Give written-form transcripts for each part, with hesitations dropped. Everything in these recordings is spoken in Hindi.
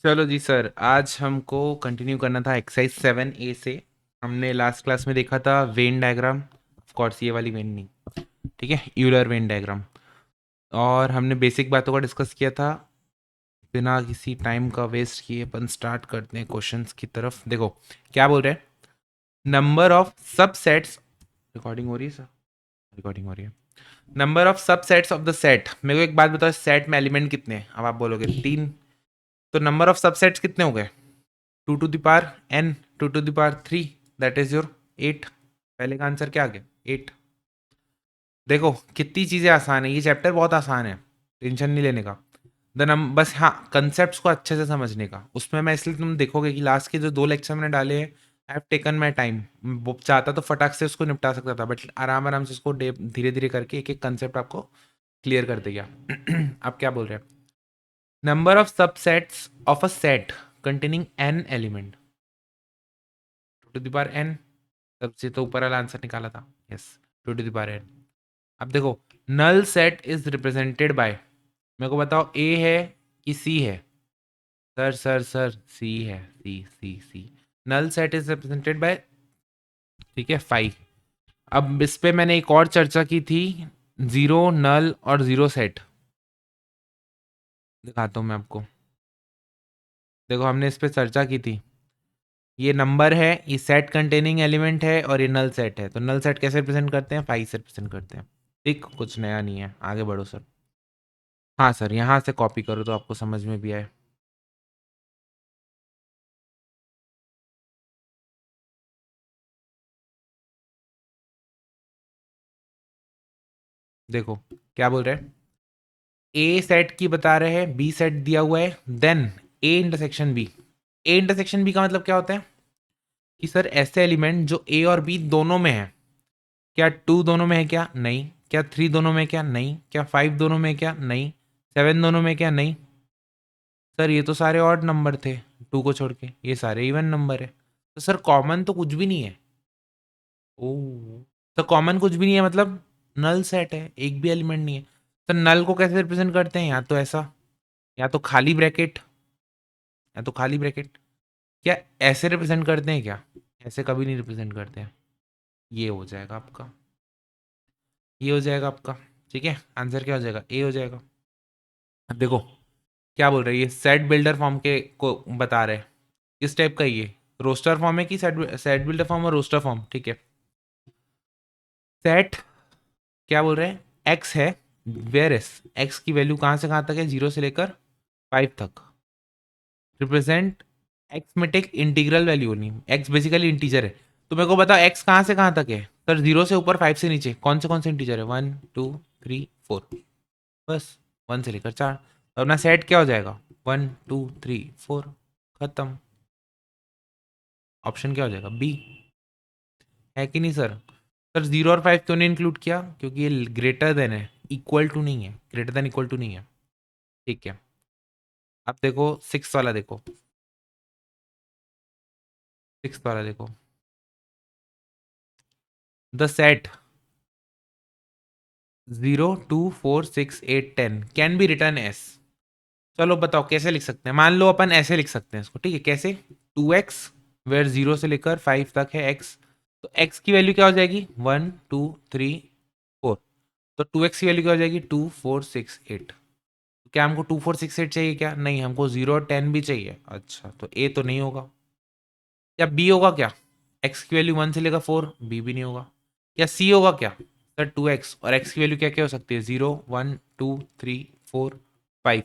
चलो जी सर, आज हमको कंटिन्यू करना था एक्सरसाइज 7A से। हमने लास्ट क्लास में देखा था वेन डायग्राम। ऑफ कोर्स ये वाली वेन नहीं, ठीक है, यूलर वेन डायग्राम। और हमने बेसिक बातों का डिस्कस किया था। बिना किसी टाइम का वेस्ट किए अपन स्टार्ट करते हैं क्वेश्चंस की तरफ। देखो क्या बोल रहे हैं। नंबर ऑफ सबसेट्स, रिकॉर्डिंग हो रही है सर? रिकॉर्डिंग हो रही है। Number of subsets of the set. मेरे को एक बात बताओ, सेट में एलिमेंट कितने हैं? अब आप बोलोगे 3। तो नंबर ऑफ सबसेट्स कितने हो गए? 2 to the power n, 2 to the power 3, that is your 8। पहले का आंसर क्या आ गया? 8। देखो कितनी चीज़ें आसान है, ये चैप्टर बहुत आसान है, टेंशन नहीं लेने का। देन हम बस हाँ कंसेप्ट को अच्छे से समझने का, उसमें मैं इसलिए तुम देखोगे कि लास्ट के जो 2 लेक्चर मैंने डाले हैं, I have taken my time. वो चाहता तो फटाक से उसको निपटा सकता था, बट आराम आराम से उसको धीरे धीरे करके एक एक कंसेप्ट आपको क्लियर कर दिया। आप क्या बोल रहे हैं? Number of subsets of a set containing an element, 2 to the power n। सबसे तो ऊपर वाला आंसर निकाला था, yes, 2 to the power n। अब देखो, null set is represented by, मेरे को बताओ ए है कि सी है? सर सर सर, सी है, C C C. Null set is represented by, ठीक है, 5। अब इस पे मैंने एक और चर्चा की थी, जीरो नल और जीरो सेट। दिखाता हूँ मैं आपको। देखो हमने इस पे चर्चा की थी, ये नंबर है, ये सेट कंटेनिंग एलिमेंट है, और ये नल सेट है। तो नल सेट कैसे रिप्रेजेंट करते हैं? 5 से रिप्रेजेंट करते हैं। ठीक, कुछ नया नहीं है, आगे बढ़ो सर। हाँ सर, यहाँ से कॉपी करो तो आपको समझ में भी आए। देखो क्या बोल रहे हैं, ए सेट की बता रहे हैं, बी सेट दिया हुआ है, then A intersection B. A intersection B का मतलब क्या होता है कि सर ऐसे एलिमेंट जो ए और बी दोनों में है। क्या 2 दोनों में है? क्या नहीं। क्या 3 दोनों में? क्या नहीं। क्या 5 दोनों में? क्या नहीं। 7 दोनों में? क्या नहीं। सर ये तो सारे ऑड नंबर थे, 2 को छोड़ के, ये सारे इवन नंबर है। तो सर कॉमन तो कुछ भी नहीं है। ओह, तो कॉमन कुछ भी नहीं है मतलब नल सेट है, एक भी एलिमेंट नहीं है। तो नल को कैसे रिप्रेजेंट करते हैं? या तो ऐसा, या तो खाली ब्रैकेट, या तो खाली ब्रैकेट। क्या ऐसे रिप्रेजेंट करते हैं क्या? ऐसे कभी नहीं रिप्रेजेंट करते हैं। ये हो जाएगा आपका, ये हो जाएगा आपका, ठीक है। आंसर क्या हो जाएगा? ए हो जाएगा। अब देखो क्या बोल रहे हैं, ये सेट बिल्डर फॉर्म के को बता रहे हैं। किस टाइप का ये रोस्टर फॉर्म है कि सेट सेट बिल्डर फॉर्म और रोस्टर फॉर्म? ठीक है। सेट क्या बोल रहे हैं, एक्स है, वेयर एस एक्स की वैल्यू कहाँ से कहाँ तक है? 0 से लेकर 5 तक। रिप्रेजेंट एक्स में टेक इंटीग्रल वैल्यू नहीं, एक्स बेसिकली इंटीजर है। तो मेरे को बताओ एक्स कहाँ से कहाँ तक है? सर 0 से ऊपर 5 से नीचे कौन से इंटीजर है? 1 2 3 4, बस 1 से लेकर 4। तो अपना सेट क्या हो जाएगा? 1 2 3 4, खत्म। ऑप्शन क्या हो जाएगा? बी। है कि नहीं सर? सर 0 और 5 क्यों नहीं इंक्लूड किया? क्योंकि ये ग्रेटर देन है, इक्वल टू नहीं है, ग्रेटर देन इक्वल टू नहीं है। ठीक है। अब देखो 6 वाला, देखो 6 वाला देखो, the set 0 2 4 6 8 10 can be return S. चलो बताओ कैसे लिख सकते हैं? मान लो अपन ऐसे लिख सकते हैं इसको, ठीक है, कैसे? 2x, वेयर 0 से लेकर 5 तक है x। तो x की वैल्यू क्या हो जाएगी? 1 2 3 4। तो 2x की वैल्यू क्या हो जाएगी? 2 4 6 8। क्या हमको 2 4 6 8 चाहिए? क्या नहीं, हमको 0 और 10 भी चाहिए। अच्छा, तो ए तो नहीं होगा। या बी होगा क्या? एक्स की वैल्यू 1 से लेकर 4, बी भी नहीं होगा। या सी होगा क्या? सर 2x, और एक्स की वैल्यू क्या क्या हो सकती है? 0 1 2 3 4 5।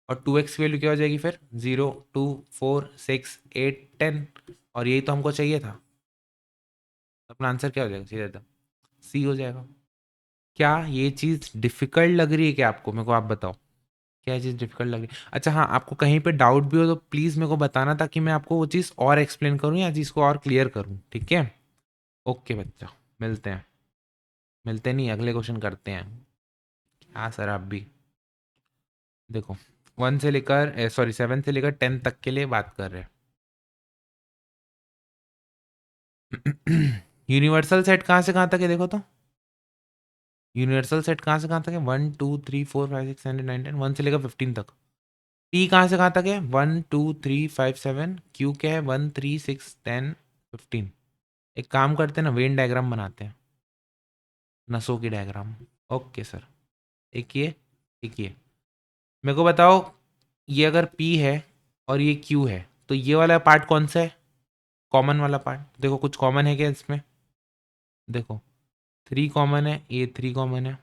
और 2x की वैल्यू क्या हो जाएगी फिर? 0 2 4 6 8 10। और यही तो हमको चाहिए था। अपना आंसर क्या हो जाएगा सीधा? सी हो जाएगा। क्या ये चीज़ डिफिकल्ट लग रही है क्या आपको? मेरे को आप बताओ, क्या चीज़ डिफिकल्ट लग रही है? अच्छा हाँ, आपको कहीं पे डाउट भी हो तो प्लीज़ मेरे को बताना, ताकि मैं आपको वो चीज़ और एक्सप्लेन करूँ या चीज़ को और क्लियर करूँ, ठीक है? ओके बच्चा, मिलते हैं। मिलते नहीं, अगले क्वेश्चन करते हैं। हाँ सर आप भी देखो, 1 से लेकर सॉरी 7 से लेकर 10 तक के लिए बात कर रहे हैं। यूनिवर्सल सेट कहाँ से कहाँ तक है देखो तो? यूनिवर्सल सेट कहाँ से कहाँ तक है? 1 2 3 4 5 6 7 8 9 10, 1 से लेकर 15 तक। पी कहाँ से कहाँ तक है? 1 2 3 5 7। क्यू क्या है? 1 3 6 10 15। एक काम करते हैं ना, वेन डायग्राम बनाते हैं, नसों की डायग्राम। Okay sir. एक ये, एक ये। मेरे को बताओ, ये अगर पी है और ये क्यू है, तो ये वाला पार्ट कौन सा है? कॉमन वाला पार्ट। देखो कुछ कॉमन है क्या इसमें? देखो 3 कॉमन है, ये 3 कॉमन है।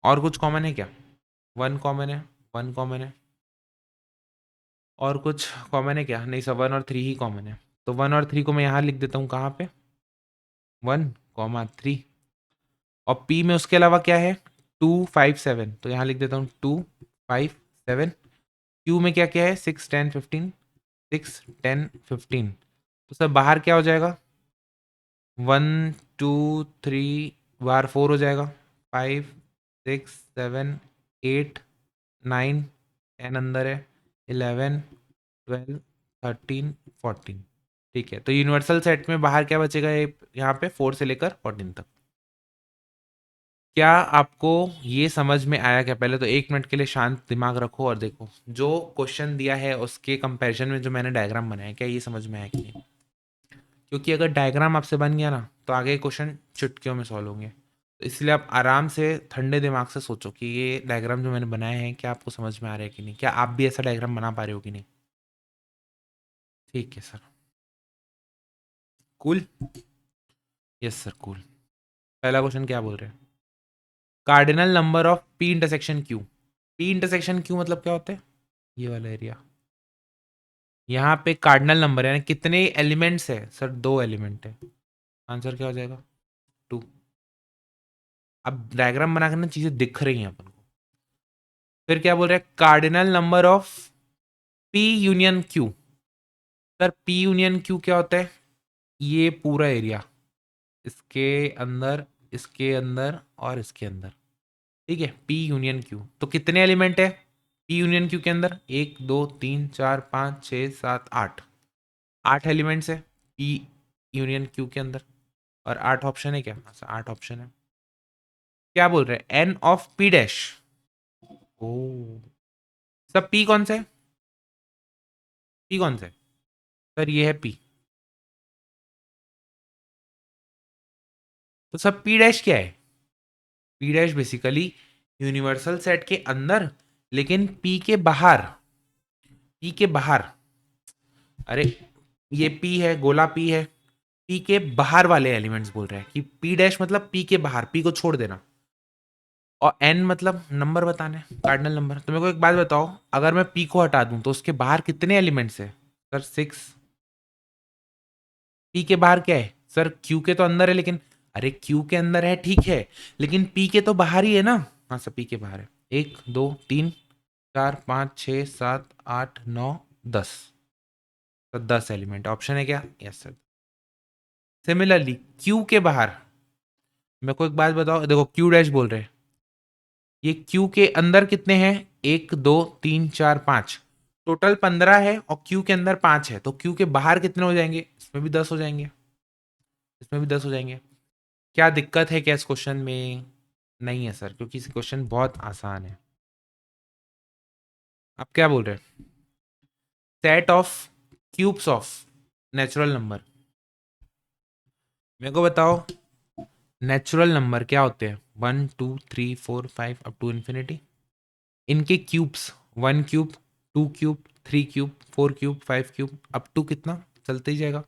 और कुछ कॉमन है क्या? 1 कॉमन है, 1 कॉमन है। और कुछ कॉमन है क्या? नहीं सर, 1 और 3 ही कॉमन है। तो 1 और 3 को मैं यहाँ लिख देता हूँ, कहाँ पे? 1 3। और पी में उसके अलावा क्या है? 2 5 7। तो यहाँ लिख देता हूँ 2 5 7। क्यू में क्या क्या है? 6 10 15। 6 10 15। तो सर बाहर क्या हो जाएगा? 1 2 3, बाहर 4 हो जाएगा। 5 6 7 8 9 10 अंदर है। 11 12 13 14। ठीक है, तो यूनिवर्सल सेट में बाहर क्या बचेगा? ये यहाँ पे 4 से लेकर 14 तक। क्या आपको ये समझ में आया क्या? पहले तो 1 मिनट के लिए शांत दिमाग रखो और देखो जो क्वेश्चन दिया है उसके कंपैरिजन में जो मैंने डायग्राम बनाया, क्या ये समझ में आया कि नहीं? क्योंकि अगर डायग्राम आपसे बन गया ना, तो आगे क्वेश्चन चुटकियों में सॉल्व होंगे। तो इसलिए आप आराम से ठंडे दिमाग से सोचो कि ये डायग्राम जो मैंने बनाए हैं, क्या आपको समझ में आ रहा है कि नहीं? क्या आप भी ऐसा डायग्राम बना पा रहे हो कि नहीं? ठीक है sir. Cool. Yes sir, cool. पहला क्वेश्चन क्या बोल रहे हैं? Cardinal number of P intersection Q. P intersection Q मतलब क्या होता है? ये वाला एरिया। यहाँ पे कार्डिनल नंबर है, यानी कितने एलिमेंट्स है? सर 2 एलिमेंट है। आंसर क्या हो जाएगा? 2। अब डायग्राम बनाकर ना चीजें दिख रही हैं अपन को। फिर क्या बोल रहे हैं? Cardinal number of P union Q. Sir P union Q क्या होता है? ये पूरा एरिया, इसके अंदर, इसके अंदर और इसके अंदर। ठीक है, पी यूनियन क्यू। तो कितने एलिमेंट है पी यूनियन क्यू के अंदर? 1 2 3 4 5 6 7 8। 8 एलिमेंट्स है पी यूनियन क्यू के अंदर। और 8 ऑप्शन है क्या? अच्छा, 8 ऑप्शन है। क्या बोल रहे हैं? N of P dash. ओ, सब पी कौन सा है? पी कौन सा है? सर ये है पी। तो सब पी डैश क्या है? P dash basically universal set के अंदर, लेकिन पी के बाहर। पी के बाहर। अरे, ये पी है, गोला पी है। पी के बाहर वाले एलिमेंट्स बोल रहे हैं कि पी डैश मतलब पी के बाहर, पी को छोड़ देना। और एन मतलब नंबर बताने, कार्डिनल नंबर। तो मेरे को एक बात बताओ, अगर मैं पी को हटा दूं तो उसके बाहर कितने एलिमेंट्स है? सर 6। पी के बाहर क्या है? सर क्यू के तो अंदर है, लेकिन अरे क्यू के अंदर है ठीक है, लेकिन पी के तो बाहर ही है ना। हाँ सर, पी के बाहर है। 1 2 3 4 5 6 7 8 9 10। तो 10 एलिमेंट ऑप्शन है क्या? Yes sir. सिमिलरली क्यू के बाहर, मेरे को एक बात बताओ, देखो क्यू डैश बोल रहे हैं, ये क्यू के अंदर कितने हैं? 1 2 3 4 5। टोटल 15 है और क्यू के अंदर 5 है, तो क्यू के बाहर कितने हो जाएंगे? इसमें भी 10 हो जाएंगे, इसमें भी 10 हो जाएंगे। क्या दिक्कत है क्या इस क्वेश्चन में? नहीं है सर, क्योंकि इस क्वेश्चन बहुत आसान है। आप क्या बोल रहे हैं? Set of cubes of natural number. मेरे को बताओ, नेचुरल नंबर क्या होते हैं? 1 2 3 4 5 अप टू इन्फिनिटी। इनके cubes, 1 cube, 2 cube, 3 cube, 4 cube, 5 cube, up to कितना चलते ही जाएगा।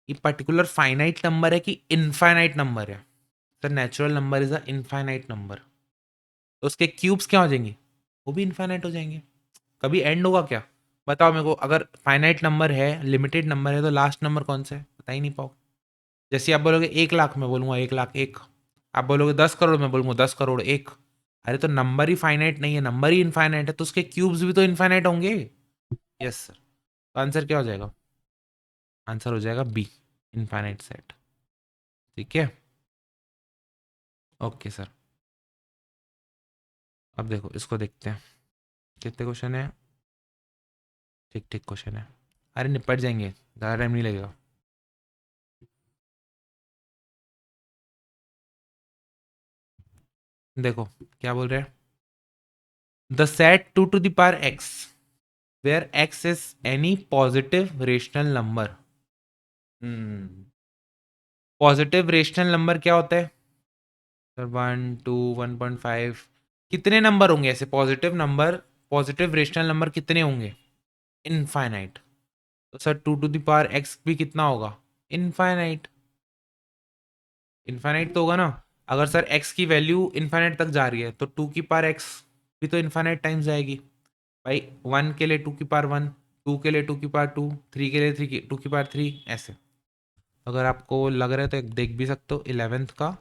ये पर्टिकुलर फाइनाइट नंबर है कि इनफाइनाइट नंबर है? Sir natural number is a infinite number. तो उसके क्यूब्स क्या हो जाएंगे? वो भी इनफाइनाइट हो जाएंगे। कभी एंड होगा क्या? बताओ मेरे को, अगर फाइनाइट नंबर है, लिमिटेड नंबर है, तो लास्ट नंबर कौन सा है? बता ही नहीं पाओ। जैसे आप बोलोगे 1 लाख, मैं बोलूंगा 1 लाख 1। आप बोलोगे 10 करोड़, मैं बोलूंगा 10 करोड़ 1। अरे तो नंबर ही फाइनाइट नहीं है, नंबर ही इनफाइनाइट है, तो उसके क्यूब्स भी तो इनफाइनाइट होंगे। Yes sir. तो आंसर क्या हो जाएगा? आंसर हो जाएगा बी, इनफाइनाइट सेट। ठीक है। Okay sir. अब देखो इसको देखते हैं, कितने क्वेश्चन है। ठीक ठीक क्वेश्चन है। अरे निपट जाएंगे, ज़्यादा टाइम नहीं लगेगा। देखो क्या बोल रहे हैं। The set 2 to the power x where x is any positive rational number. Positive rational number क्या होता है सर? 1 2 1.5 कितने नंबर होंगे ऐसे positive number? Positive rational number कितने होंगे? इनफाइनाइट। तो sir 2 to the power x भी कितना होगा? इनफाइनाइट। इनफाइनाइट तो होगा ना। अगर सर x की वैल्यू इनफाइनाइट तक जा रही है तो 2 की पावर x भी तो इनफाइनाइट टाइम्स जाएगी भाई। 1 के लिए 2 की पावर 1, 2 के लिए 2 की पावर 2, 3 के लिए 2 की पावर 3, ऐसे। अगर आपको लग रहा है तो एक देख भी सकते हो, 11th का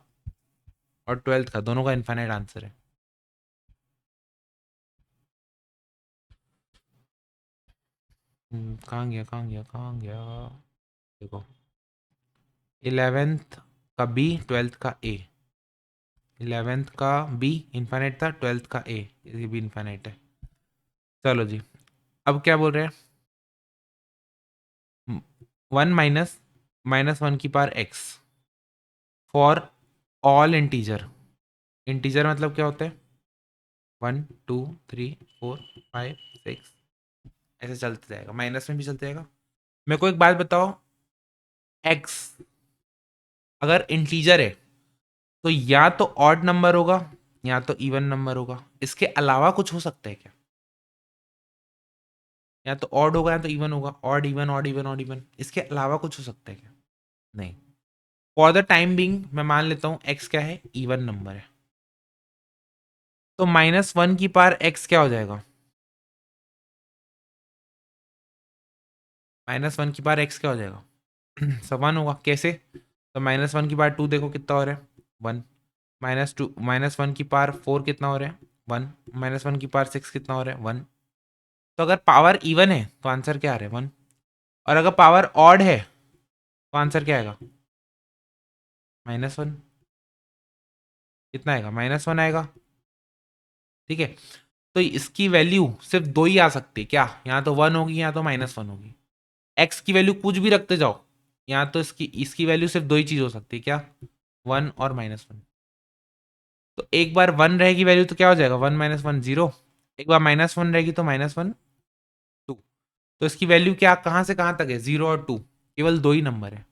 और 12th का दोनों का इनफाइनाइट आंसर है। कहाँ गया कहाँ गया कहाँ गया? देखो, 11th का बी, 12th का ए। 11th का बी इनफाइनाइट था, 12th का ए ये भी इनफाइनाइट है। चलो जी, अब क्या बोल रहे हैं? 1 - -1 की power x for all integer. Integer मतलब क्या होता है? 1 2 3 4 5 6 ऐसे चलते जाएगा, माइनस में भी चलते जाएगा। मेरे को एक बात बताओ, x अगर इंटीजर है तो या तो ऑड नंबर होगा या तो इवन नंबर होगा। इसके अलावा कुछ हो सकता है क्या? या तो ऑड होगा या तो इवन होगा। Odd even odd even odd even, इसके अलावा कुछ हो सकता है क्या? नहीं। फॉर द टाइम बिंग मैं मान लेता हूं x क्या है? इवन नंबर है। तो -1 की पावर x क्या हो जाएगा? -1 की पावर x क्या हो जाएगा? सब 1 होगा। कैसे? तो -1 की पावर 2 देखो कितना हो रहा है? 1। -1 की पावर 4 कितना हो रहा है? 1। -1 की पावर 6 कितना हो रहा है? 1। तो अगर पावर इवन है तो आंसर क्या आ रहा है? 1। और अगर पावर ऑड है तो आंसर क्या आएगा? -1। कितना आएगा? -1 आएगा। ठीक है। तो इसकी वैल्यू सिर्फ दो ही आ सकती है क्या? यहाँ तो 1 होगी, यहाँ तो -1 होगी। एक्स की वैल्यू कुछ भी रखते जाओ, यहाँ तो इसकी इसकी वैल्यू सिर्फ दो ही चीज हो सकती है क्या? 1 और -1। तो एक बार 1 रहेगी वैल्यू तो क्या हो जाएगा? 1 - 1 0। एक बार -1 रहेगी तो -1 2। तो इसकी वैल्यू क्या कहाँ से कहाँ तक है? 0 और 2, केवल दो ही नंबर है।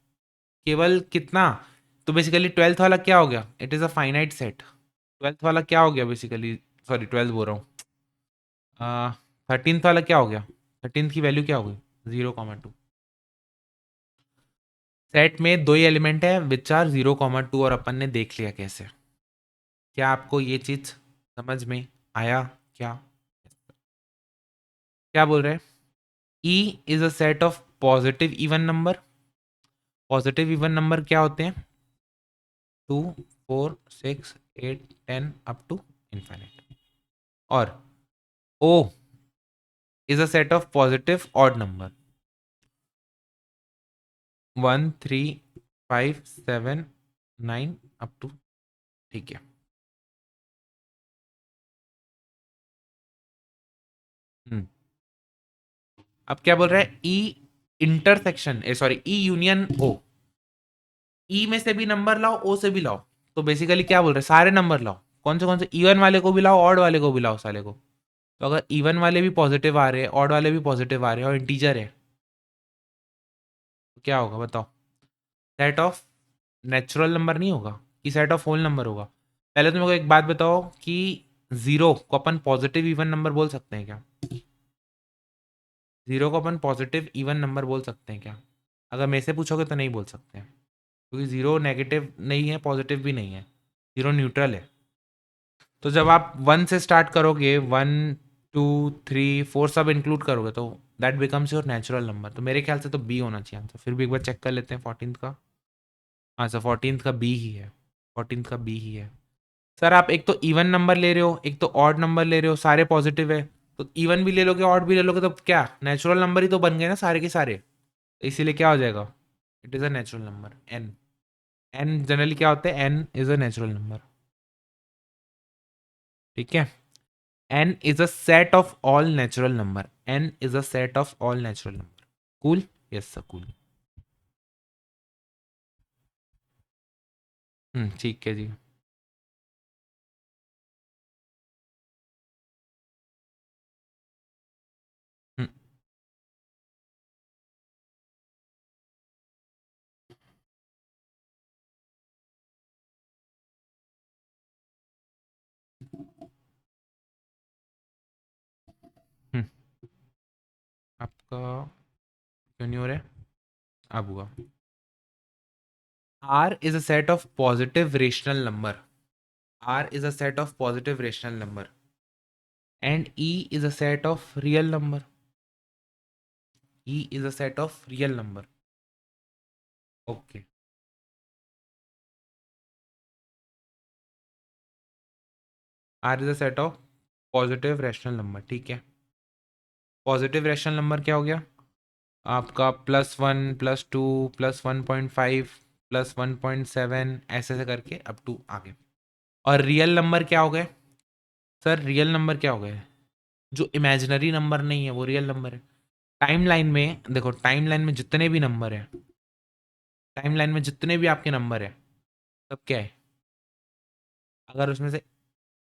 केवल कितना? तो बेसिकली 12th वाला क्या हो गया? It is a finite set. 12th वाला क्या हो गया बेसिकली? सॉरी 12th बोल रहा हूँ। 13th वाला क्या हो गया? 13th की वैल्यू क्या हो गई? 0, 2। सेट में दो ही एलिमेंट है विच आर 0, 2, और अपन ने देख लिया कैसे। क्या आपको ये चीज समझ में आया क्या? क्या बोल रहे हैं? ई is a set of positive even number. Positive even number क्या होते हैं? 2 4 6 8 10 अप टू इनफाइनाइट। और O is a set of positive odd number. 1 3 5 7 9 up to. ठीक है। हम्म। अब क्या बोल रहा है? E intersection A sorry E union O. E में से भी नंबर लाओ, ओ से भी लाओ। तो बेसिकली क्या बोल रहे हैं? सारे नंबर लाओ। कौन से? इवन वाले को भी लाओ, ऑड वाले को भी लाओ साले को। तो अगर इवन वाले भी पॉजिटिव आ रहे हैं, ऑड वाले भी पॉजिटिव आ रहे हैं और इंटीजर है तो क्या होगा बताओ? सेट ऑफ नेचुरल नंबर नहीं होगा कि सेट ऑफ होल नंबर होगा? पहले तो मेरे को एक बात बताओ कि जीरो को अपन पॉजिटिव इवन नंबर बोल सकते हैं क्या? जीरो को अपन पॉजिटिव इवन नंबर बोल सकते हैं क्या? अगर मेरे से पूछोगे तो नहीं बोल सकते हैं, क्योंकि जीरो नेगेटिव नहीं है, पॉजिटिव भी नहीं है। जीरो न्यूट्रल है। तो जब आप 1 से स्टार्ट करोगे, 1 2 3 4 सब इंक्लूड करोगे तो that becomes your natural number. तो मेरे ख्याल से तो बी होना चाहिए आंसर। फिर भी एक बार चेक कर लेते हैं 14th का। हाँ सर 14th का बी ही है। 14th का बी ही है। सर आप एक तो इवन नंबर ले रहे हो, एक तो ऑड नंबर ले रहे हो, सारे पॉजिटिव है। तो इवन भी ले लोगे ऑड भी ले लोगे तो क्या नेचुरल नंबर ही तो बन गए ना सारे के सारे। तो इसीलिए क्या हो जाएगा? It is a natural number N. N generally क्या होता है? N is a natural number. ठीक है। n is a set of all natural number। n is a set of all natural number। cool? yes sir cool। ठीक है जी। हम्म, आपका क्यों नहीं हो रहा है? अब हुआ। R is a set of positive rational number. R is a set of positive rational number. And E is a set of real number. E is a set of real number. Okay. R is a set of positive rational number. ठीक है. पॉजिटिव रैशनल नंबर क्या हो गया आपका? +1 +2 +1.5 +1.7 ऐसे ऐसे करके अप टू आगे। और रियल नंबर क्या हो गए सर? रियल नंबर क्या हो गए? जो इमेजिनरी नंबर नहीं है वो रियल नंबर है। टाइमलाइन में देखो, टाइमलाइन में जितने भी नंबर है, टाइमलाइन में जितने भी आपके नंबर है, सब क्या है? अगर उसमें से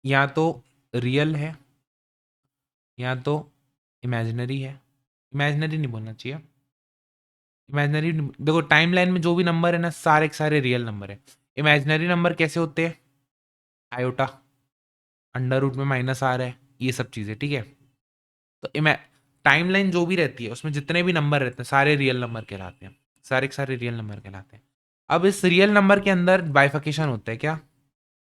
या तो रियल है या तो इमेजिनरी है। इमेजिनरी नहीं बोलना चाहिए। इमेजिनरी देखो, टाइमलाइन में जो भी नंबर है ना, सारे के सारे रियल नंबर है। इमेजिनरी नंबर कैसे होते हैं? आयोटा, अंडर रूट में माइनस आ रहा है, ये सब चीज़ें, ठीक है। तो टाइमलाइन जो भी रहती है उसमें जितने भी नंबर रहते हैं सारे रियल नंबर कहलाते हैं, सारे के सारे रियल नंबर कहलाते हैं। अब इस रियल नंबर के अंदर बाइफिकेशन होता है क्या?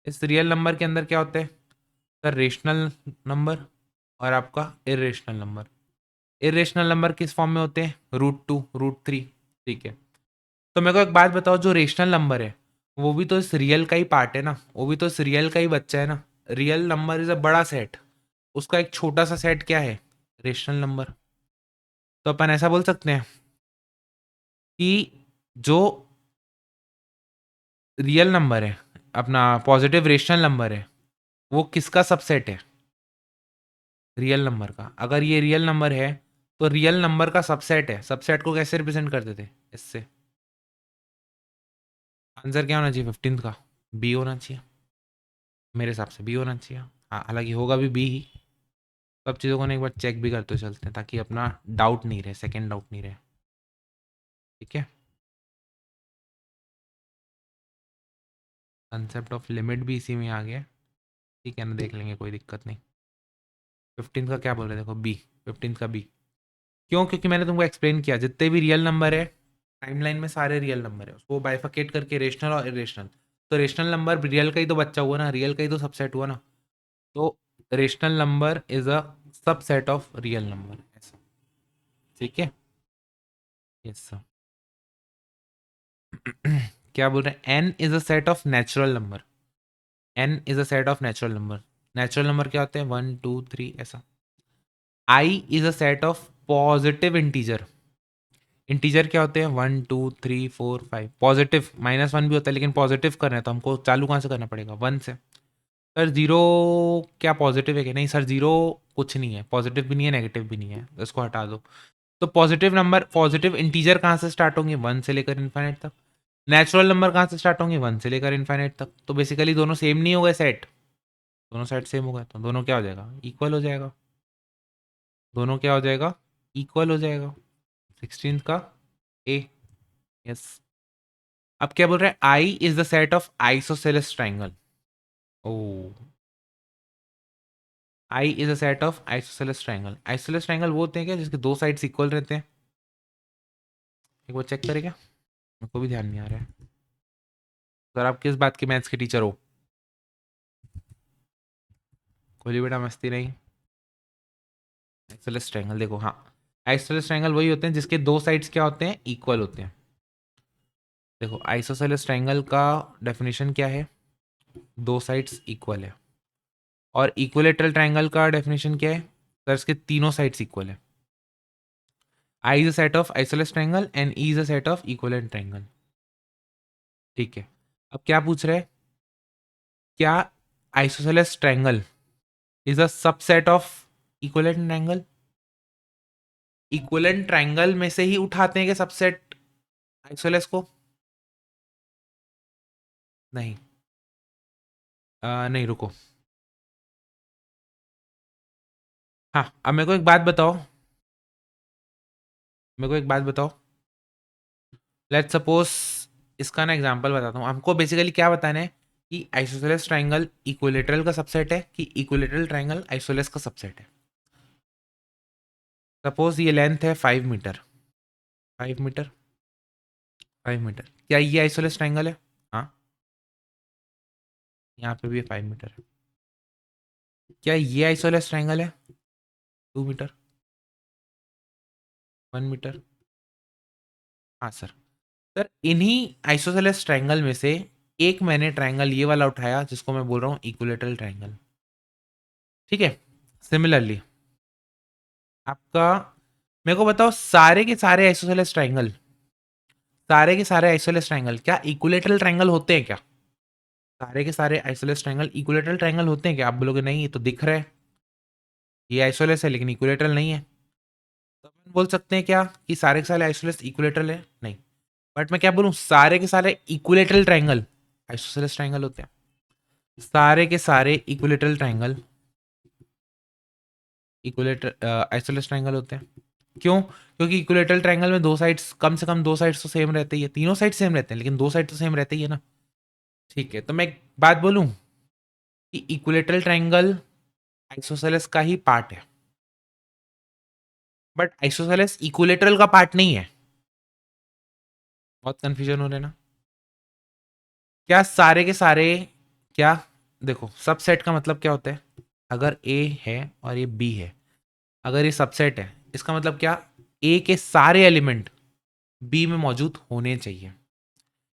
इस रियल नंबर के अंदर क्या होता है सर? रेशनल नंबर और आपका इरेशनल नंबर। इरेशनल नंबर किस फॉर्म में होते हैं? √2 √3, ठीक है। तो मेरे को एक बात बताओ, जो रेशनल नंबर है वो भी तो इस रियल का ही पार्ट है ना, वो भी तो इस रियल का ही बच्चा है ना। रियल नंबर इज अ बड़ा सेट, उसका एक छोटा सा सेट क्या है? Rational number. तो अपन ऐसा बोल सकते हैं कि जो रियल नंबर है, अपना पॉजिटिव रेशनल नंबर है, वो किसका सबसेट है? रियल नंबर का। अगर ये रियल नंबर है तो रियल नंबर का सबसेट है। सबसेट को कैसे रिप्रेजेंट करते थे? इससे। आंसर क्या होना चाहिए 15 का? बी होना चाहिए, मेरे हिसाब से बी होना चाहिए। हाँ, हालांकि होगा भी बी ही। सब चीज़ों को ना एक बार चेक भी करते चलते हैं ताकि अपना डाउट नहीं रहे, सेकंड डाउट नहीं रहे, ठीक है। कंसेप्ट ऑफ लिमिट भी इसी में आ गया, ठीक है ना, देख लेंगे, कोई दिक्कत नहीं। 15 का क्या बोल रहे? देखो बी, 15 का बी। क्यों? क्योंकि मैंने तुमको एक्सप्लेन किया, जितने भी रियल नंबर है टाइमलाइन में सारे रियल नंबर है, उसको बाइफिकेट करके रेशनल और इरेशनल। तो रेशनल नंबर रियल का ही तो बच्चा हुआ ना, रियल का ही तो सबसेट हुआ ना। तो rational number is a subset of real number, ऐसा, ठीक है। Yes sir. क्या बोल रहे हैं? N is a set of natural number. N is a set of natural number. Natural number क्या होते हैं? 1 2 3 ऐसा। I is a set of positive integer. Integer क्या होते हैं? 1 2 3 4 5। पॉजिटिव -1 भी होता है, लेकिन पॉजिटिव करना है तो हमको चालू कहाँ से करना पड़ेगा? 1 से। सर जीरो क्या पॉजिटिव है? क्या नहीं सर, जीरो कुछ नहीं है, पॉजिटिव भी नहीं है नेगेटिव भी नहीं है, तो इसको हटा दो। तो पॉजिटिव नंबर, पॉजिटिव इंटीजर कहाँ से स्टार्ट होंगे? 1 से लेकर इन्फाइनाइट तक। नेचुरल नंबर कहाँ से स्टार्ट होंगे? 1 से लेकर इन्फाइनाइट तक। तो बेसिकली दोनों सेम नहीं हो गए सेट, दोनों सेट सेम हो गए, तो दोनों क्या हो जाएगा? इक्वल हो जाएगा। दोनों क्या हो जाएगा? इक्वल हो जाएगा। 16 का ए। यस। अब क्या बोल रहे हैं? I is the set of isosceles triangle. ओ, I is a set of isosceles triangle. Isosceles triangle वो होते हैं क्या जिसके दो साइड्स इक्वल रहते हैं? एक बार चेक करें क्या? मेरे को भी ध्यान नहीं आ रहा है। सर आप किस बात के मैथ्स के टीचर हो? कोहली बेटा मस्ती नहीं। आइसोसेलेस ट्राइंगल देखो, हाँ, आइसोसेलेस ट्राइंगल वही होते हैं जिसके दो साइड्स क्या होते हैं? इक्वल होते हैं। देखो आइसोसेलेस ट्राइंगल का डेफिनेशन क्या है? दो साइड्स इक्वल है। और इक्विलेटरल ट्राइंगल का डेफिनेशन क्या है? सर इसके तीनों साइड्स इक्वल है। I is a set of isosceles triangle and E is a set of equivalent triangle, ठीक है। अब क्या पूछ रहे हैं? क्या isosceles triangle is a subset of equivalent triangle? Equivalent triangle में से ही उठाते हैं कि सबसेट आइसोसेलेस को? नहीं। नहीं, रुको। हाँ, अब मेरे को एक बात बताओ, मेरे को एक बात बताओ। लेट्स सपोज, इसका ना एग्जांपल बताता हूँ। हमको बेसिकली क्या बताना है कि आइसोसेलेस ट्राइंगल इक्विलेटरल का सबसेट है कि इक्विलेटरल ट्राइंगल आइसोसेलेस का सबसेट है। सपोज ये लेंथ है 5 मीटर, 5 मीटर, 5 मीटर, क्या ये आइसोलेस ट्राइंगल है? हाँ, यहाँ पे भी 5 मीटर है। क्या ये आइसोलेस ट्राइंगल है? 2 मीटर, 1 मीटर। हाँ सर। सर इन्हीं आइसोसेलेस ट्रायंगल में से एक मैंने ट्रायंगल ये वाला उठाया जिसको मैं बोल रहा हूँ इक्विलेटरल ट्रायंगल। ठीक है। सिमिलरली आपका, मेरे को बताओ सारे के सारे आइसोसेलेस ट्रायंगल, सारे के सारे आइसोसेलेस ट्रायंगल क्या इक्विलेटरल ट्रायंगल होते हैं क्या? सारे के सारे आइसोसेलेस ट्रायंगल इक्विलेटरल ट्रायंगल होते हैं क्या? आप बोलोगे नहीं, ये तो दिख रहा है, ये आइसोलेस है लेकिन इक्विलेटरल नहीं है। तो अपन बोल सकते हैं क्या कि सारे के सारे आइसोसेलेस इक्विलेटरल है? नहीं। बट मैं क्या बोलूं, सारे के सारे इक्विलेटरल ट्रायंगल आइसोसेलेस ट्रायंगल होते हैं। सारे के सारे equilateral triangle equilateral isosceles triangle होते हैं। क्यों? क्योंकि इक्विलेटरल ट्रायंगल में दो साइड्स, कम से कम दो साइड्स तो सेम रहते ही है, तीनों साइड सेम रहते हैं लेकिन दो साइड तो सेम रहते ही है ना। ठीक है, तो मैं एक बात बोलूं कि इक्विलेटरल ट्रायंगल आइसोसेलेस का ही पार्ट है, बट आइसोसेलेस इक्विलेटरल का पार्ट नहीं है। बहुत कंफ्यूजन हो रहा है ना। क्या सारे के सारे, क्या, देखो सबसेट का मतलब क्या होता है? अगर ए है और ये बी है, अगर ये सबसेट है इसका मतलब क्या, ए के सारे एलिमेंट बी में मौजूद होने चाहिए।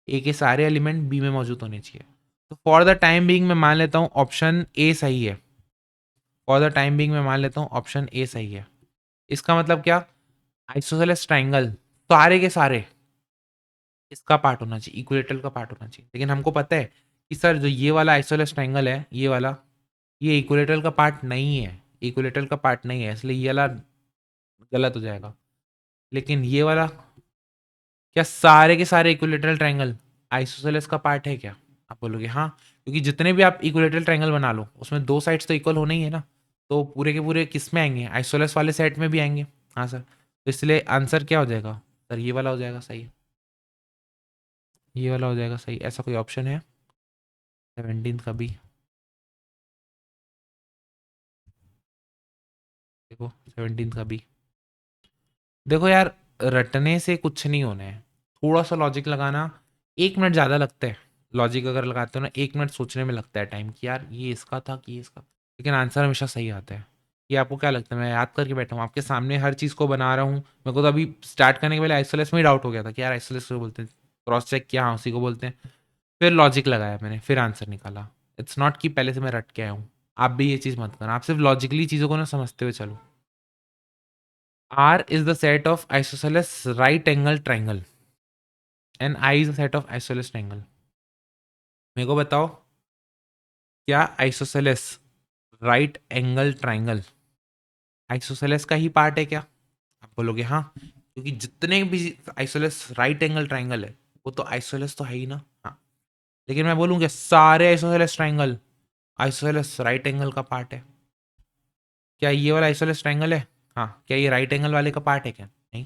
ए के सारे एलिमेंट बी में मौजूद होने चाहिए। तो फॉर द टाइम बीइंग मैं मान लेता हूँ ऑप्शन ए सही है। फॉर द टाइम बीइंग मैं मान लेता हूँ ऑप्शन ए सही है। इसका मतलब क्या, आइसोसेलेस ट्राइंगल सारे के सारे इसका पार्ट होना चाहिए, इक्विलेटरल का पार्ट होना चाहिए। लेकिन हमको पता है कि सर जो ये वाला आइसोसेलेस ट्राइंगल है, ये वाला, ये इक्विलेटरल का पार्ट नहीं है, इक्विलेटरल का पार्ट नहीं है, इसलिए ये वाला गलत हो जाएगा। लेकिन ये वाला, क्या सारे के सारे इक्विलेटरल ट्रायंगल आइसोसेलेस का पार्ट है क्या? आप बोलोगे हाँ, क्योंकि जितने भी आप इक्विलेटरल ट्रायंगल बना लो उसमें दो साइड्स तो इक्वल होना ही है ना। तो पूरे के पूरे किस में आएंगे, आइसोलेस वाले सेट में भी आएंगे। हाँ सर, तो इसलिए आंसर क्या हो जाएगा सर, ये वाला हो जाएगा सही, ये वाला हो जाएगा सही। ऐसा कोई ऑप्शन है 17 का भी? देखो 17 का भी, देखो यार, रटने से कुछ नहीं होना है, थोड़ा सा लॉजिक लगाना। 1 मिनट ज़्यादा लगता है, लॉजिक अगर लगाते हो ना 1 मिनट सोचने में लगता है टाइम कि यार ये इसका था कि ये इसका, लेकिन आंसर हमेशा सही आता है। ये आपको क्या लगता है, मैं याद करके बैठा हूँ आपके सामने हर चीज़ को बना रहा हूँ। मेरे को तो अभी स्टार्ट करने के पहले आइसोलेस में ही डाउट हो गया था कि यार आइसोलेस को बोलते हैं, क्रॉस चेक किया हाँ उसी को बोलते हैं, फिर लॉजिक लगाया मैंने, फिर आंसर निकाला। इट्स नॉट कि पहले से मैं रट के आया हूँ। आप भी ये चीज़ मत करना, आप सिर्फ लॉजिकली चीज़ों को ना समझते हुए चलो। R is the set of isosceles right angle triangle and I is the set of isosceles triangle। मेरे को बताओ, क्या isosceles right angle triangle isosceles का ही पार्ट है क्या? आप बोलोगे हाँ, क्योंकि जितने भी आइसोलेस राइट एंगल ट्राइंगल है वो तो आइसोसेलेस तो है ही ना। हाँ, लेकिन मैं बोलूँगा सारे isosceles triangle isosceles right angle का पार्ट है। क्या ये वाला आइसोसेलेस ट्राइंगल है? हाँ, क्या ये राइट एंगल वाले का पार्ट है क्या? नहीं।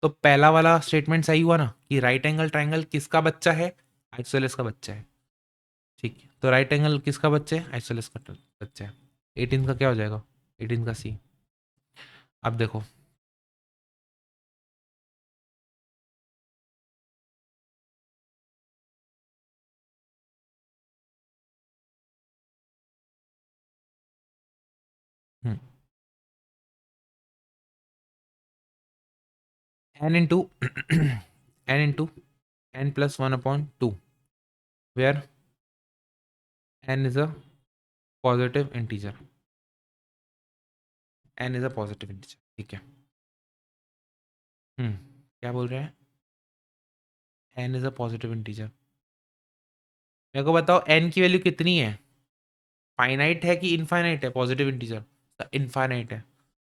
तो पहला वाला स्टेटमेंट सही हुआ ना कि राइट एंगल ट्राइंगल किसका बच्चा है, आइसोसेलेस का बच्चा है। ठीक है, तो राइट एंगल किसका बच्चा है, आइसोसेलेस का बच्चा है। 18 का क्या हो जाएगा, 18 का सी। अब देखो, n into n into n plus 1/2, where n is a positive integer, n is a positive integer. ठीक है। क्या बोल रहे हैं, n is a positive integer. मेरे को बताओ n की वैल्यू कितनी है, फाइनाइट है कि इनफाइनाइट है? पॉजिटिव इंटीजर इनफाइनाइट है,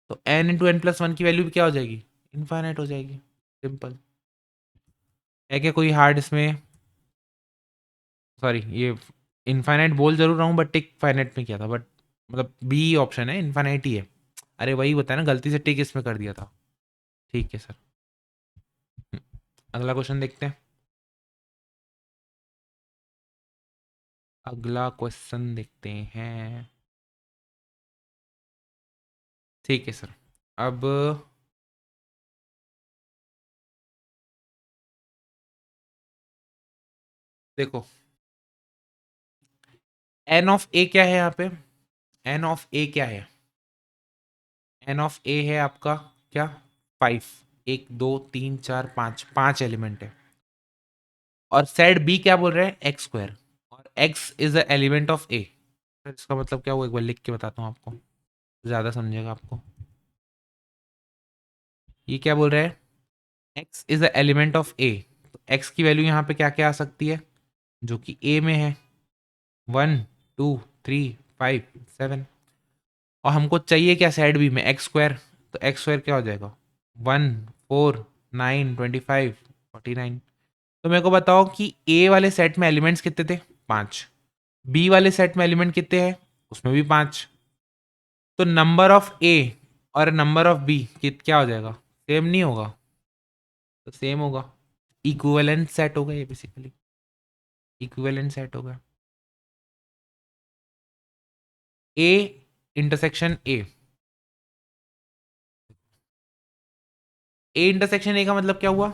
तो n इंटू n प्लस 1 की वैल्यू भी क्या हो जाएगी, इनफाइनाइट हो जाएगी। सिंपल है। क्या कोई हार्ड इसमें, सॉरी ये इनफाइनाइट बोल जरूर रहा हूँ बट टिक फाइनाइट में किया था, बट मतलब बी ऑप्शन है, इनफाइनाइट ही है। अरे वही बताया ना, गलती से टिक इसमें कर दिया था। ठीक है सर। अगला क्वेश्चन देखते हैं, अगला क्वेश्चन देखते हैं। ठीक है सर, अब देखो, एन ऑफ ए क्या है यहाँ पे? एन ऑफ ए क्या है? एन ऑफ ए है आपका क्या? 5। 1 2 3 4 5, 5 एलिमेंट है। और सेट बी क्या बोल रहे हैं? X square. और X is a element of A. इसका मतलब क्या, वो एक बार लिख के बताता हूँ आपको, ज़्यादा समझेगा आपको। ये क्या बोल रहा है? X is a element of A. तो एक्स की वैल्यू यहाँ पे क्या क्या आ सकती है जो कि ए में है? 1 2 3 5 7। और हमको चाहिए क्या साइड बी में? X square. तो एक्स स्क्वायर क्या हो जाएगा? 1 4 9 25 49। तो मेरे को बताओ कि ए वाले सेट में एलिमेंट्स कितने थे? 5। बी वाले सेट में एलिमेंट कितने हैं? उसमें भी 5। तो नंबर ऑफ ए और नंबर ऑफ बी क्या हो जाएगा? सेम नहीं होगा? तो सेम होगा। इक्विवेलेंट सेट होगा ये बेसिकली। इक्विवेलेंट सेट होगा। A intersection A. A intersection A का मतलब क्या हुआ?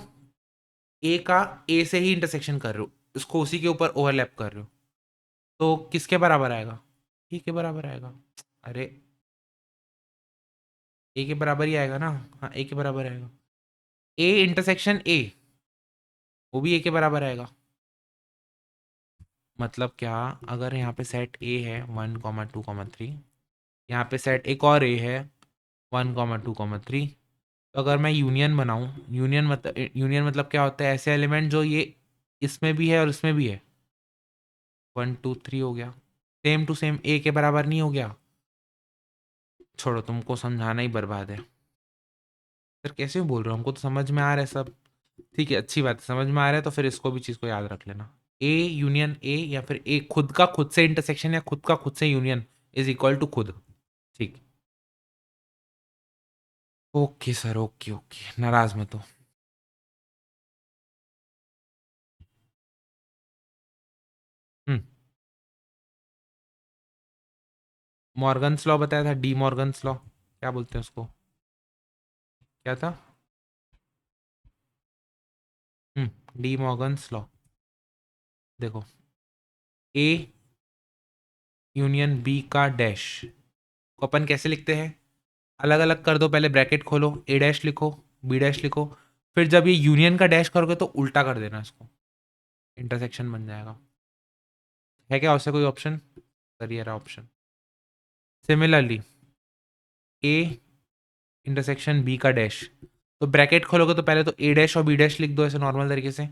ए का ए से ही इंटरसेक्शन कर रहे हो, इसको उसी के ऊपर ओवरलैप कर रहे हो। तो किसके बराबर आएगा? ए के बराबर आएगा। अरे, ए के बराबर ही आएगा ना। हाँ, ए के बराबर आएगा। ए इंटरसेक्शन ए, वो भी ए के बराबर आएगा। मतलब क्या? अगर यहाँ पे सेट ए है 1 2 3, यहाँ पे सेट एक और ए है 1 2 3, तो अगर मैं यूनियन बनाऊं, यूनियन मतलब क्या होता है? ऐसे एलिमेंट जो ये इसमें भी है और इसमें भी है। 1 2 3 हो गया, सेम टू सेम ए के बराबर नहीं हो गया? छोड़ो, तुमको समझाना ही बर्बाद है। सर कैसे बोल रहे हो? हमको तो समझ में आ रहा है सब। ठीक है, अच्छी बात है, समझ में आ रहा है तो फिर इसको भी चीज़ को याद रख लेना। ए यूनियन ए, या फिर ए खुद का खुद से इंटरसेक्शन, या खुद का खुद से यूनियन इज इक्वल टू खुद। ठीक। ओके सर, ओके ओके, नाराज मत हो। हम्म। मॉर्गन्स लॉ बताया था, डी मॉर्गन्स लॉ, क्या बोलते हैं उसको? क्या था? D Morgan's law. देखो, ए यूनियन बी का डैश को अपन कैसे लिखते हैं? अलग अलग कर दो, पहले ब्रैकेट खोलो, ए डैश लिखो, बी डैश लिखो, फिर जब ये यूनियन का डैश करोगे तो उल्टा कर देना इसको, इंटरसेक्शन बन जाएगा। है क्या उससे कोई ऑप्शन? सर ये रहा option. Similarly, A intersection B का डैश, तो ब्रैकेट खोलोगे तो पहले तो ए डैश और बी डैश लिख दो ऐसे नॉर्मल तरीके से,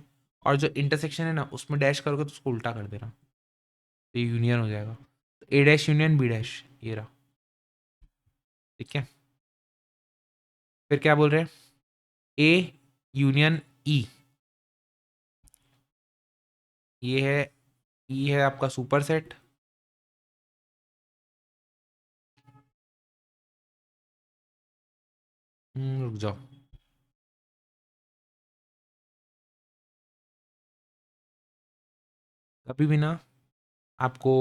और जो इंटरसेक्शन है ना उसमें डैश करोगे तो उसको उल्टा कर देना, तो ये यूनियन हो जाएगा। तो A dash union B dash, ये रहा। ठीक है, फिर क्या बोल रहे हैं? ए यूनियन ई, ये है, ई है आपका सुपर सेट। रुक जाओ। कभी भी ना आपको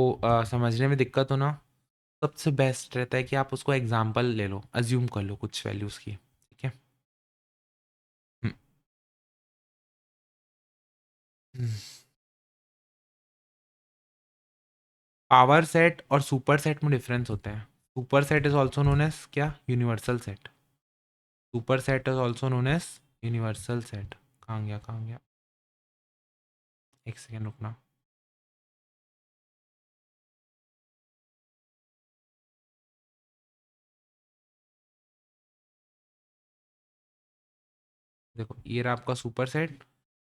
समझने में दिक्कत हो ना, सबसे बेस्ट रहता है कि आप उसको एग्जाम्पल ले लो, अज्यूम कर लो कुछ वैल्यूज की। ठीक है। हम्म, हम्म। पावर सेट और सुपर सेट में डिफरेंस होता है। Super set is also known as क्या? Universal set. Super set is also known as universal set. कहाँ गया, कहाँ गया? एक सेकेंड रुकना। देखो, ये रहा आपका सुपर सेट,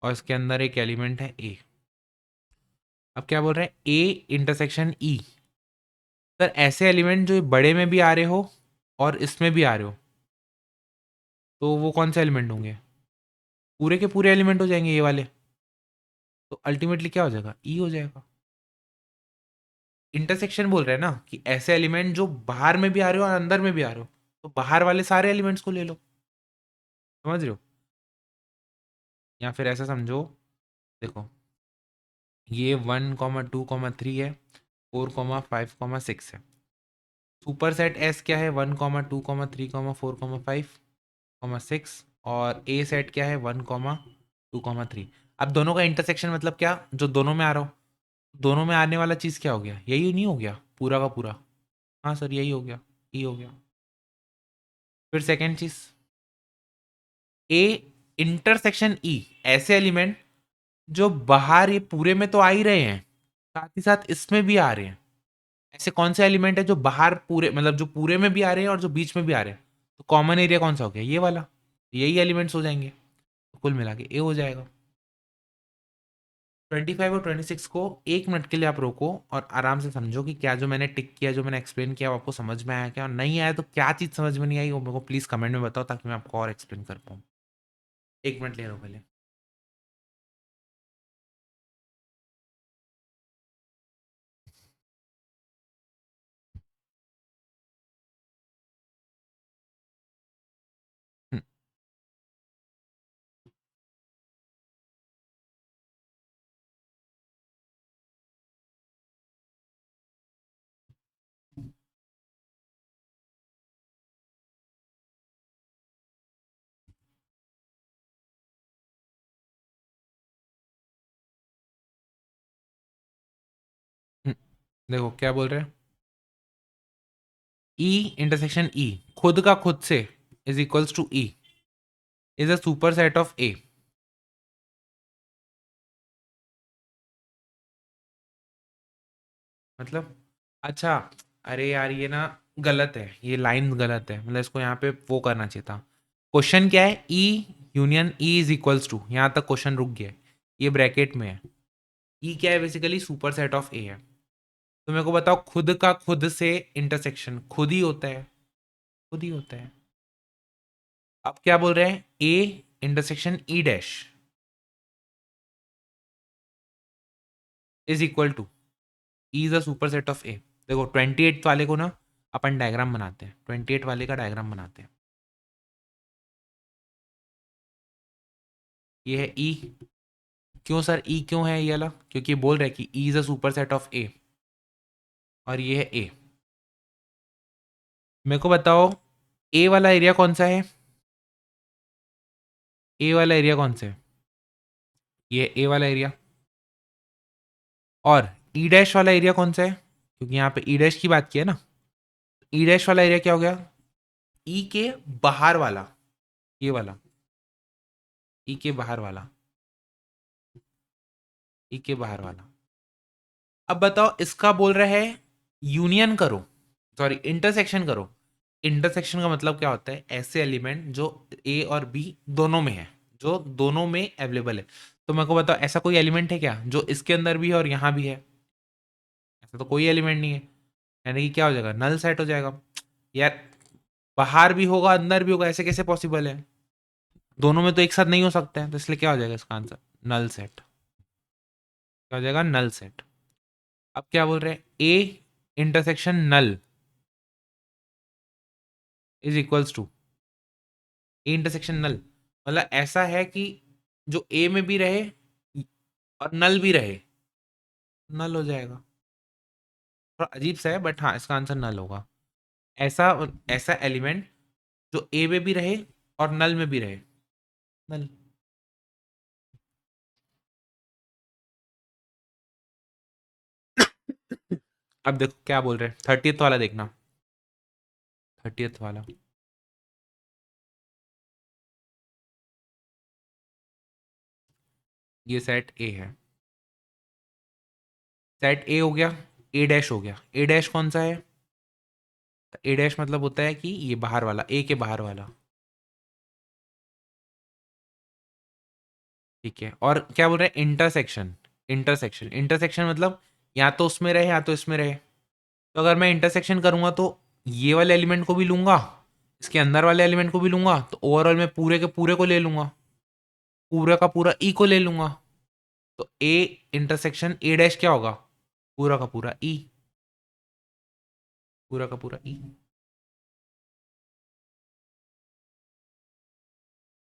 और इसके अंदर एक एलिमेंट है ए। अब क्या बोल रहे हैं? A intersection E. सर ऐसे एलिमेंट जो बड़े में भी आ रहे हो और इसमें भी आ रहे हो, तो वो कौन से एलिमेंट होंगे? पूरे के पूरे एलिमेंट हो जाएंगे ये वाले। तो अल्टीमेटली क्या हो जाएगा? ई हो जाएगा। इंटरसेक्शन बोल रहे हैं ना कि ऐसे एलिमेंट जो बाहर में भी आ रहे हो और अंदर में भी आ रहे हो, तो बाहर वाले सारे एलिमेंट्स को ले लो। समझ रहे हो? या फिर ऐसा समझो, देखो, ये 1 2 3 है, 4 5 6 है। सुपर सेट एस क्या है 1 comma 2 comma 3 comma 4 comma 5 comma 6 और ए सेट क्या है 1 कॉमा 2 कॉमा 3। अब दोनों का इंटरसेक्शन मतलब क्या, जो दोनों में आ रहा हो, दोनों में आने वाला चीज़ क्या हो गया, यही नहीं हो गया पूरा का पूरा। हाँ सर यही हो गया, ई हो गया। फिर सेकेंड चीज़, ए इंटरसेक्शन ई, ऐसे एलिमेंट जो बाहर ये पूरे में तो आ ही रहे हैं, साथ ही साथ इसमें भी आ रहे हैं। ऐसे कौन से एलिमेंट है जो बाहर पूरे मतलब जो पूरे में भी आ रहे हैं और जो बीच में भी आ रहे हैं, तो कॉमन एरिया कौन सा हो गया, ये वाला। यही एलिमेंट्स हो जाएंगे, तो कुल मिला के ए हो जाएगा। 25 और 26 को 1 मिनट के लिए आप रोको और आराम से समझो कि क्या जो मैंने टिक किया, जो मैंने एक्सप्लेन किया, वो आपको समझ में आया क्या, और नहीं आया तो क्या चीज़ समझ में नहीं आई वो मेरे को प्लीज़ कमेंट में बताओ, ताकि मैं आपको और एक्सप्लेन कर पाऊँ। 1 मिनट ले लो पहले। हम्म, हम्म, देखो क्या बोल रहे हैं, ई इंटरसेक्शन ई खुद का खुद से is equals to E is a super set of A. मतलब, अच्छा, अरे यार ये ना गलत है, ये लाइन गलत है, मतलब इसको यहाँ पे वो करना चाहिए था। क्वेश्चन क्या है, E union E is equals to, यहाँ तक क्वेश्चन रुक गया है, ये ब्रैकेट में है। ई क्या है, बेसिकली सुपर सेट ऑफ ए है। तो मेरे को बताओ, खुद का खुद से इंटरसेक्शन खुद ही होता है, खुद ही होता है। अब क्या बोल रहे हैं, A intersection E dash is equal to E is a super set of A. देखो 28 वाले को ना अपन डायग्राम बनाते हैं, 28 वाले का डायग्राम बनाते हैं। ये है ई। क्यों सर ई क्यों है ये वाला, क्योंकि बोल रहा है कि E is a super set of A, और ये है ए। मेरे को बताओ, ए वाला एरिया कौन सा है, ए वाला एरिया कौन सा है, ये ए वाला एरिया। और ई डैश वाला एरिया कौन सा है, क्योंकि यहाँ पे ई डैश की बात की है ना, ई डैश वाला एरिया क्या हो गया, ई के बाहर वाला, ये वाला, ई के बाहर वाला, ई के बाहर वाला। अब बताओ, इसका बोल रहा है यूनियन करो, सॉरी इंटरसेक्शन करो। इंटरसेक्शन का मतलब क्या होता है, ऐसे एलिमेंट जो ए और बी दोनों में है, जो दोनों में अवेलेबल है। तो मेरे को बताओ, ऐसा कोई एलिमेंट है क्या जो इसके अंदर भी है और यहाँ भी है, ऐसा तो कोई एलिमेंट नहीं है। यानी कि क्या हो जाएगा, नल सेट हो जाएगा। यार बाहर भी होगा अंदर भी होगा, ऐसे कैसे पॉसिबल है, दोनों में तो एक साथ नहीं हो सकता है, तो इसलिए क्या हो जाएगा इसका आंसर, नल सेट। क्या हो जाएगा, नल सेट। अब क्या बोल रहे हैं, A intersection null is equals to A intersection null, मतलब ऐसा है कि जो ए में भी रहे और नल भी रहे, नल हो जाएगा। थोड़ा अजीब सा है बट हाँ, इसका आंसर नल होगा। ऐसा ऐसा एलिमेंट जो ए में भी रहे और नल में भी रहे, नल। अब देखो क्या बोल रहे हैं, 30th वाला देखना, 30th वाला। ये सेट ए है, सेट ए हो गया, ए डैश हो गया। ए डैश कौन सा है, ए डैश मतलब होता है कि ये बाहर वाला, ए के बाहर वाला। ठीक है, और क्या बोल रहे हैं, इंटरसेक्शन। इंटरसेक्शन इंटरसेक्शन मतलब या तो उसमें रहे या तो इसमें रहे। तो अगर मैं इंटरसेक्शन करूंगा तो ये वाले एलिमेंट को भी लूंगा, इसके अंदर वाले एलिमेंट को भी लूंगा, तो ओवरऑल मैं पूरे के पूरे को ले लूंगा, पूरा का पूरा ई को ले लूंगा। तो ए इंटरसेक्शन ए डैश क्या होगा, पूरा का पूरा ई, पूरा का पूरा ई।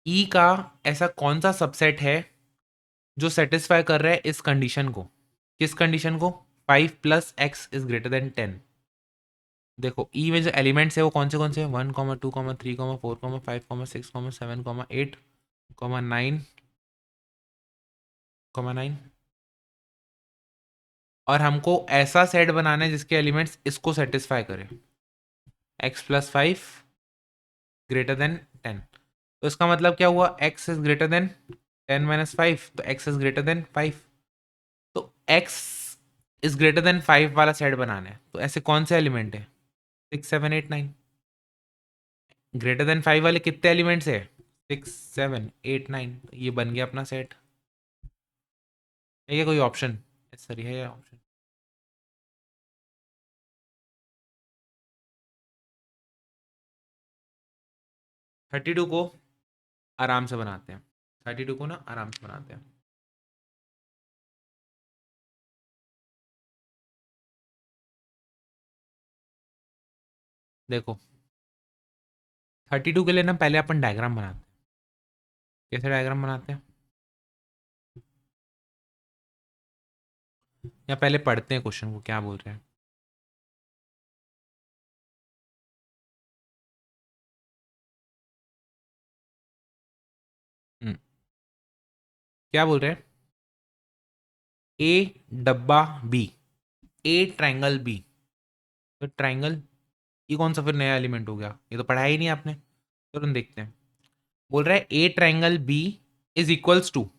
ई का ऐसा कौन सा सबसेट है जो सेटिस्फाई कर रहा है इस कंडीशन को, किस कंडीशन को, 5 + x इज ग्रेटर देन 10। देखो ई में जो एलिमेंट्स है वो कौन से हैं, 1,2,3,4,5,6,7,8,9,9, और हमको ऐसा सेट बनाना है जिसके एलिमेंट्स इसको सेटिस्फाई करें, x+5 ग्रेटर देन 10। तो इसका मतलब क्या हुआ, x इज ग्रेटर देन 10 - 5, तो x इज ग्रेटर देन 5। तो x इज ग्रेटर देन 5 वाला सेट बनाना है, तो ऐसे कौन से एलिमेंट है, 6, 7, 8, 9। ग्रेटर देन 5 वाले कितने एलिमेंट्स है, 6, 7, 8, 9, ये बन गया अपना सेट। है ये कोई ऑप्शन, सर है ये ऑप्शन। 32 को आराम से बनाते हैं, 32 को ना आराम से बनाते हैं। देखो 32 के लिए ना पहले अपन डायग्राम बनाते हैं। कैसे डायग्राम बनाते हैं, या पहले पढ़ते हैं क्वेश्चन को क्या बोल रहे हैं। हम्म, क्या बोल रहे हैं, ए डब्बा बी, ए ट्रायंगल बी। तो ट्रायंगल, ये कौन सा फिर नया एलिमेंट हो गया, ये तो पढ़ा ही नहीं आपने। तुरंत देखते हैं। बोल रहा है A triangle B is equals to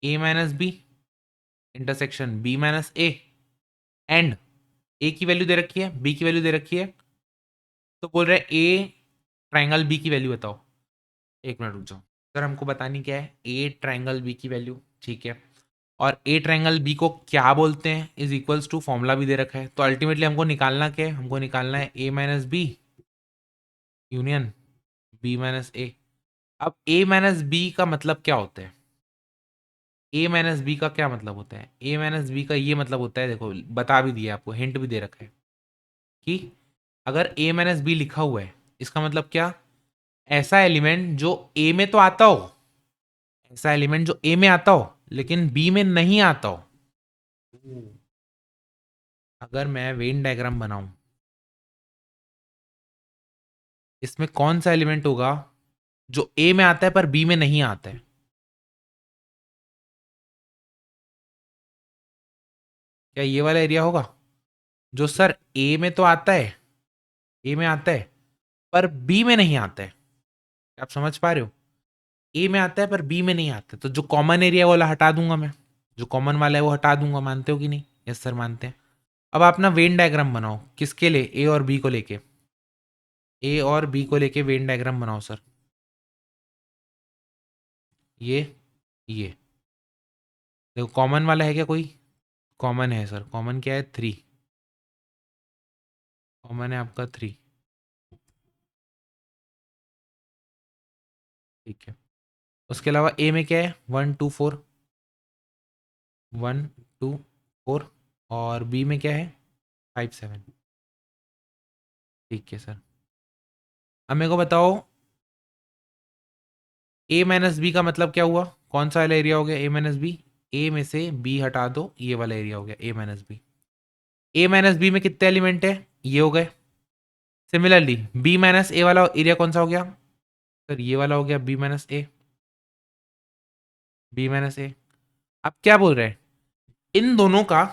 A - B intersection B - A, and A की वैल्यू दे रखी है, बी की वैल्यू दे रखी है। तो बोल रहा है ए ट्रायंगल बी की वैल्यू बताओ। एक मिनट रुक जाओ सर, हमको बतानी क्या है, ए ट्रायंगल बी की वैल्यू, ठीक है। और ए ट्रायंगल बी को क्या बोलते हैं इज इक्वल्स टू, फॉर्मूला भी दे रखा है। तो अल्टीमेटली हमको निकालना क्या है, हमको निकालना है A - B union B - A। अब A - B का मतलब क्या होता है, A - B का क्या मतलब होता है, A - B का ये मतलब होता है, देखो बता भी दिया आपको, हिंट भी दे रखा है कि अगर A - B लिखा हुआ है, इसका मतलब क्या, ऐसा एलिमेंट जो ए में तो आता हो, ऐसा एलिमेंट जो ए में आता हो लेकिन बी में नहीं आता हो। अगर मैं वेन डायग्राम बनाऊं, इसमें कौन सा एलिमेंट होगा जो ए में आता है पर बी में नहीं आता है। क्या ये वाला एरिया होगा, जो सर ए में तो आता है, ए में आता है पर बी में नहीं आता है। आप समझ पा रहे हो, ए में आता है पर बी में नहीं आता है, तो जो कॉमन एरिया वाला हटा दूंगा मैं, जो कॉमन वाला है वो हटा दूंगा। मानते हो कि नहीं, यस सर मानते हैं। अब आप ना वेन डायग्राम बनाओ, किसके लिए, ए और बी को लेके, ए और बी को लेके वेन डायग्राम बनाओ सर। ये ये देखो कॉमन वाला है क्या कोई, कॉमन है सर, कॉमन क्या है, 3, कॉमन है आपका 3, ठीक है। उसके अलावा ए में क्या है, 1, 2, 4, 1, 2, 4, और बी में क्या है, 5, 7, ठीक है सर। अब मेरे को बताओ, A - B का मतलब क्या हुआ, कौन सा वाला एरिया हो गया A - B, ए में से बी हटा दो, ये वाला एरिया हो गया A - B। A - B में कितने एलिमेंट है, ये हो गए। सिमिलरली B - A वाला एरिया कौन सा हो गया, सर ये वाला हो गया B - A। अब क्या बोल रहे हैं, इन दोनों का,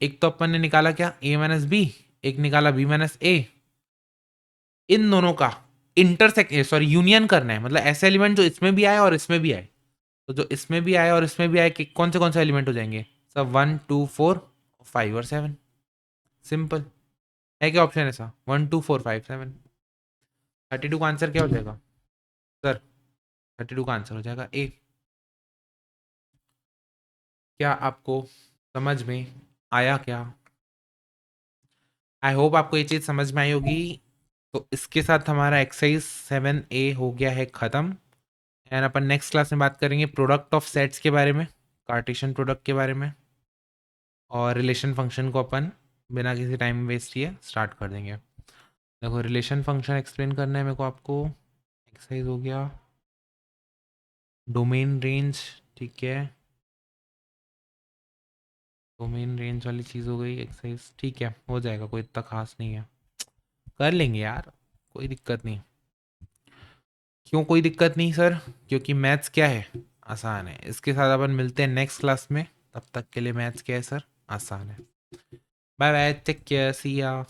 एक तो अपन ने निकाला क्या, A - B, एक निकाला B - A, इन दोनों का इंटरसेक्ट, सॉरी यूनियन करना है, मतलब ऐसे एलिमेंट जो इसमें भी आए और इसमें भी आए। तो जो इसमें भी आए और इसमें भी आए कि कौन से एलिमेंट हो जाएंगे, सब 1, 2, 4, 5 और 7। सिंपल है, क्या ऑप्शन है ऐसा, 1, 2, 4, 5, 7। 32 का आंसर क्या हो जाएगा सर, 32 का आंसर हो जाएगा ए। क्या आपको समझ में आया क्या, आई होप आपको ये चीज़ समझ में आई होगी। तो इसके साथ हमारा एक्सरसाइज 7A हो गया है ख़त्म। एंड अपन नेक्स्ट क्लास में बात करेंगे प्रोडक्ट ऑफ सेट्स के बारे में, कार्टेशियन प्रोडक्ट के बारे में, और रिलेशन फंक्शन को अपन बिना किसी टाइम वेस्ट किए स्टार्ट कर देंगे। देखो रिलेशन फंक्शन एक्सप्लेन करना है मेरे को आपको। एक्सरसाइज हो गया डोमेन रेंज, ठीक है, डोमेन रेंज वाली चीज़ हो गई एक्सरसाइज, ठीक है हो जाएगा, कोई इतना खास नहीं है। कर लेंगे यार, कोई दिक्कत नहीं। क्यों कोई दिक्कत नहीं सर? क्योंकि मैथ्स क्या है, आसान है। इसके साथ अपन मिलते हैं नेक्स्ट क्लास में, तब तक के लिए मैथ्स क्या है सर, आसान है। बाय बाय, टेक केयर, सी या।